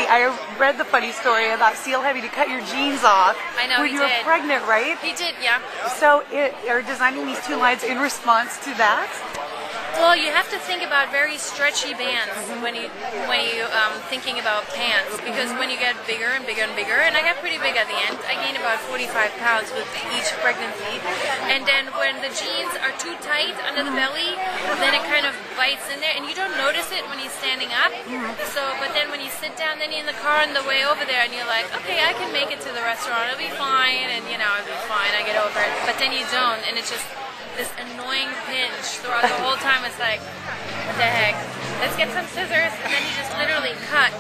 I read the funny story about Seal having to cut your jeans off I know, when he you were did. pregnant, right? He did, yeah. So are designing these two lines in response to that? Well, you have to think about very stretchy bands when you thinking about pants, because when you get bigger and bigger and bigger, and I got pretty big at the end. I gained about 45 pounds with each pregnancy, and then when the jeans are too tight under the belly, then it kind of bites in there, and you don't notice it when you're standing up. So, but then when you sit down, then you're in the car on the way over there, and you're like, okay, I can make it to the restaurant. It'll be fine, and you know, it'll be fine. I get over it. But then you don't, and it's just this annoying pinch throughout the whole time. It's like, what the heck? Let's get some scissors, and then you just literally cut,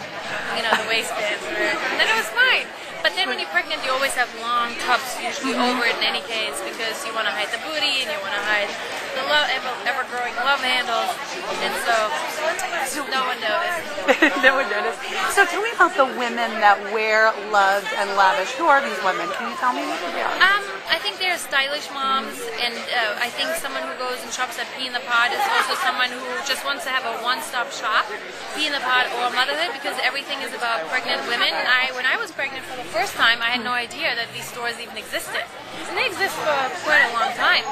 you know, the waistbands, and then it was fine. But then when you're pregnant, you always have long tops usually over it in any case, because you want to hide the booty and you want to hide the ever-growing love handles, and so no one noticed. No one noticed. So tell me about the women that wear Loved and Lavish. Who are these women? Can you tell me who they are? I think they're stylish moms, and I think someone who goes and shops at Pea in the Pod is also someone who just wants to have a one-stop shop, Pea in the Pod or motherhood, because everything is about pregnant women. And when I was pregnant for the first time, I had no idea that these stores even existed. And they exist for quite a long time,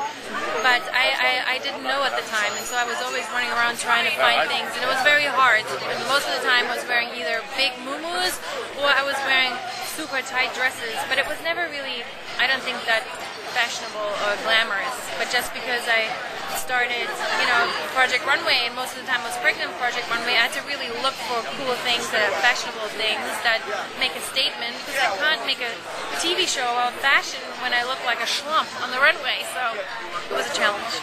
but I didn't know at the time, and so I was always running around trying to find things, and it was very hard. And most of the time I was wearing either big muumuus or I was wearing super tight dresses, but it was never really, I don't think, that fashionable or glamorous. But just because I started, you know, Project Runway, and most of the time I was pregnant with Project Runway, I had to really look for cool things, fashionable things that make a statement, because I can't make a TV show of fashion when I look like a schlump on the runway, so it was a challenge.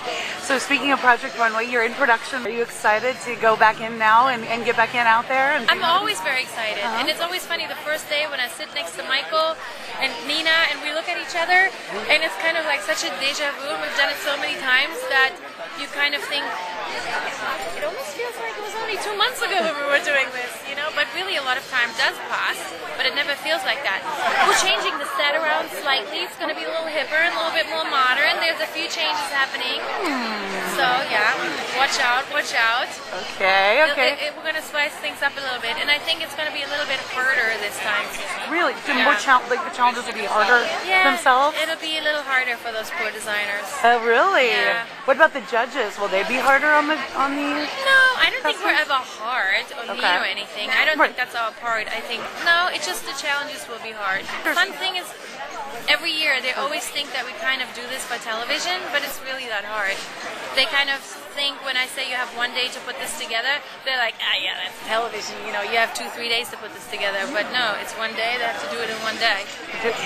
So speaking of Project Runway, you're in production. Are you excited to go back in now and get back in out there? I'm always very excited, and it's always funny the first day when I sit next to Michael and Nina and we look at each other, and it's kind of like such a deja vu. We've done it so many times that you kind of think, it almost feels like it was only 2 months ago when we were doing this, you know, but really a lot of time does pass, but it never feels like that. We're changing the set around slightly. It's going to be a little hipper and a little bit more modern. There's a few changes happening, so yeah, watch out, watch out. Okay, okay. We're going to spice things up a little bit, and I think it's going to be a little bit harder this time. Really? More like the challenges will be harder themselves? It'll be a little harder for those poor designers. Oh, really? Yeah. What about the judges? Will they be harder on the No, I don't think we're ever hard on me or anything. I don't think that's our part. I think, no, it's just the challenges will be hard. The fun thing is, every year they always think that we kind of do this for television, but it's really that hard. They kind of think when I say you have 1 day to put this together, they're like, ah, yeah, that's television, you know, you have 2-3 days to put this together. But no, it's 1 day, they have to do it in 1 day.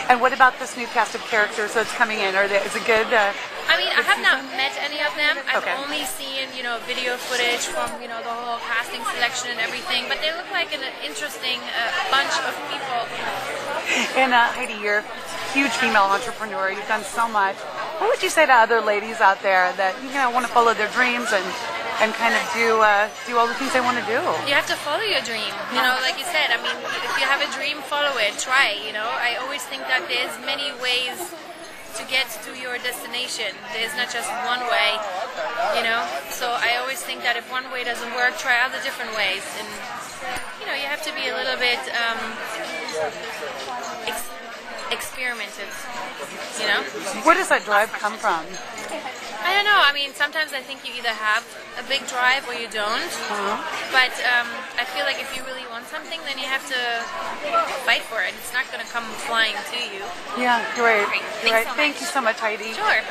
And what about this new cast of characters that's coming in? Is it good? I mean, I have not met any of them. I've only seen, you know, video footage from, you know, the whole casting selection and everything, but they look like an interesting bunch of people. And Heidi, you're a huge female entrepreneur. You've done so much. What would you say to other ladies out there that, you know, want to follow their dreams and kind of do all the things they want to do? You have to follow your dream. You know, like you said, I mean, if you have a dream, follow it, try, you know. I always think that there's many ways to get to your destination. There's not just one way, you know. So I always think that if one way doesn't work, try other different ways. And, you know, you have to be a little bit experimentative, you know. Where does that drive come from? I don't know. I mean, sometimes I think you either have a big drive or you don't. But I feel like if you really want something, then you have to fight for it. It's not going to come flying to you. Yeah, you're right. Great. You're right. Thank you so much, Heidi. Sure.